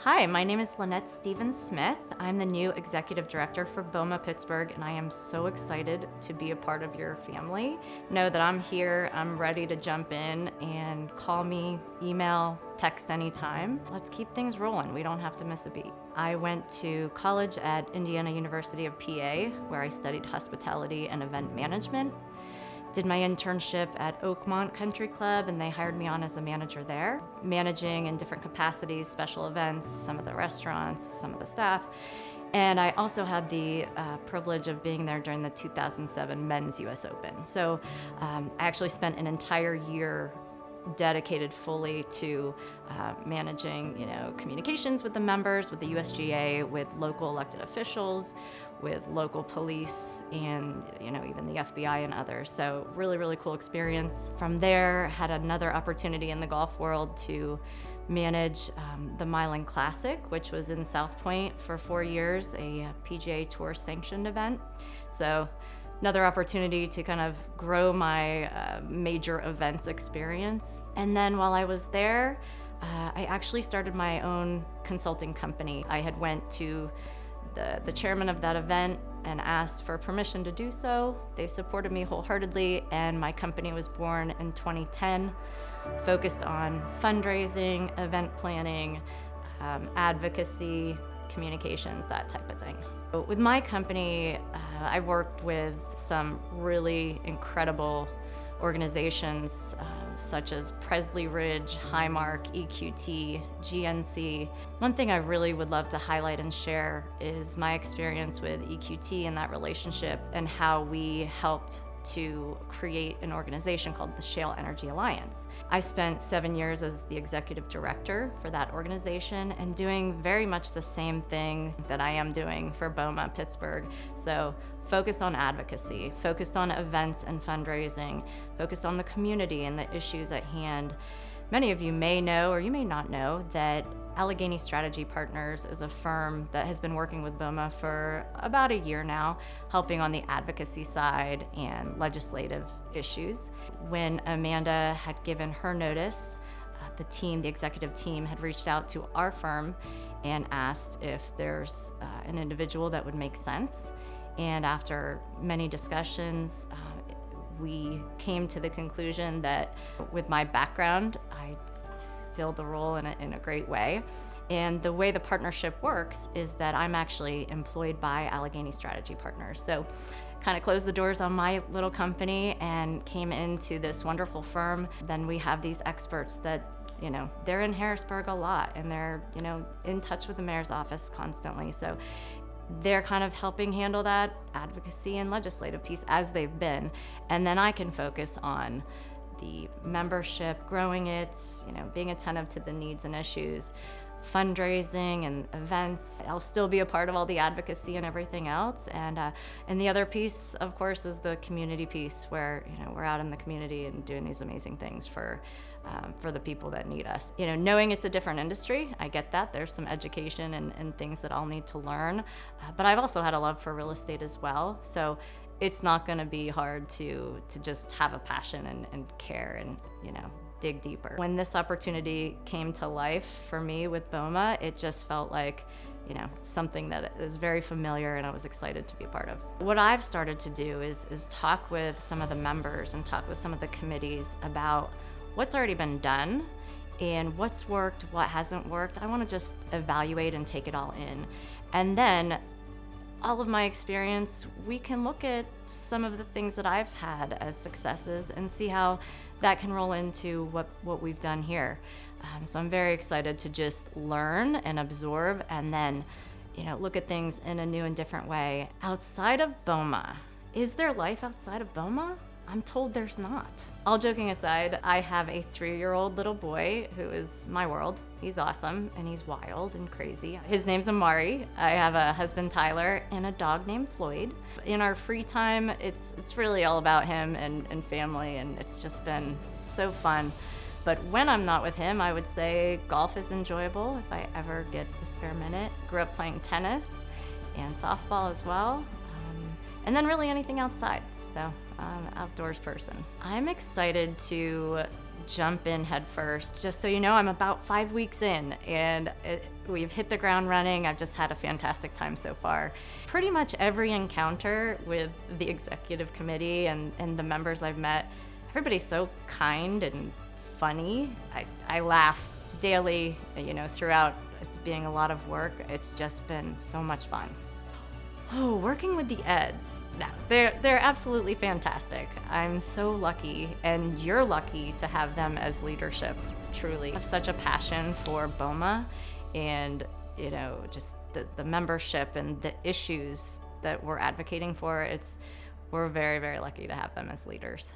Hi, my name is Lynette Smith. I'm the new executive director for BOMA Pittsburgh, and I am so excited to be a part of your family. Know that I'm here, I'm ready to jump in, and call me, email, text anytime. Let's keep things rolling. We don't have to miss a beat. I went to college at Indiana University of PA, where I studied hospitality and event management. Did my internship at Oakmont Country Club, and they hired me on as a manager there, managing in different capacities, special events, some of the restaurants, some of the staff. And I also had the privilege of being there during the 2007 Men's US Open. So I actually spent an entire year dedicated fully to managing, communications with the members, with the USGA, with local elected officials, with local police, and even the FBI and others. So really, really cool experience. From there, had another opportunity in the golf world to manage the Milan Classic, which was in South Point for 4 years, a PGA Tour sanctioned event. So another opportunity to kind of grow my major events experience. And then while I was there, I actually started my own consulting company. I had went to the chairman of that event and asked for permission to do so. They supported me wholeheartedly, and my company was born in 2010, focused on fundraising, event planning, advocacy, communications, that type of thing. With my company, I worked with some really incredible organizations such as Presley Ridge, Highmark, EQT, GNC. One thing I really would love to highlight and share is my experience with EQT and that relationship, and how we helped to create an organization called the Shale Energy Alliance. I spent 7 years as the executive director for that organization, and doing very much the same thing that I am doing for BOMA Pittsburgh. So focused on advocacy, focused on events and fundraising, focused on the community and the issues at hand. Many of you may know, or you may not know, that Allegheny Strategy Partners is a firm that has been working with BOMA for about a year now, helping on the advocacy side and legislative issues. When Amanda had given her notice, the executive team had reached out to our firm and asked if there's an individual that would make sense. And after many discussions, we came to the conclusion that with my background, I filled the role in a great way. And the way the partnership works is that I'm actually employed by Allegheny Strategy Partners. So kind of closed the doors on my little company and came into this wonderful firm. Then we have these experts that, they're in Harrisburg a lot, and they're, in touch with the mayor's office constantly. So they're kind of helping handle that advocacy and legislative piece as they've been. And then I can focus on the membership, growing it, being attentive to the needs and issues, fundraising and events. I'll still be a part of all the advocacy and everything else. And the other piece, of course, is the community piece, where we're out in the community and doing these amazing things for the people that need us. Knowing it's a different industry, I get that. There's some education and things that I'll need to learn. But I've also had a love for real estate as well. So it's not going to be hard to just have a passion and care and, dig deeper. When this opportunity came to life for me with BOMA, it just felt like, something that is very familiar and I was excited to be a part of. What I've started to do is talk with some of the members and talk with some of the committees about what's already been done and what's worked, what hasn't worked. I want to just evaluate and take it all in. And then all of my experience, we can look at some of the things that I've had as successes and see how that can roll into what we've done here. So I'm very excited to just learn and absorb, and then, look at things in a new and different way. Outside of BOMA, is there life outside of BOMA? I'm told there's not. All joking aside, I have a 3-year-old little boy who is my world. He's awesome, and he's wild and crazy. His name's Amari. I have a husband, Tyler, and a dog named Floyd. In our free time, it's really all about him and family, and it's just been so fun. But when I'm not with him, I would say golf is enjoyable if I ever get a spare minute. Grew up playing tennis and softball as well. And then really anything outside. So I'm an outdoors person. I'm excited to jump in head first. Just so you know, I'm about 5 weeks in, and we've hit the ground running. I've just had a fantastic time so far. Pretty much every encounter with the executive committee and the members I've met, everybody's so kind and funny. I laugh daily, throughout it being a lot of work. It's just been so much fun. Oh, working with the Eds. No, they're absolutely fantastic. I'm so lucky, and you're lucky to have them as leadership, truly. I have such a passion for BOMA and, just the membership and the issues that we're advocating for. We're very, very lucky to have them as leaders.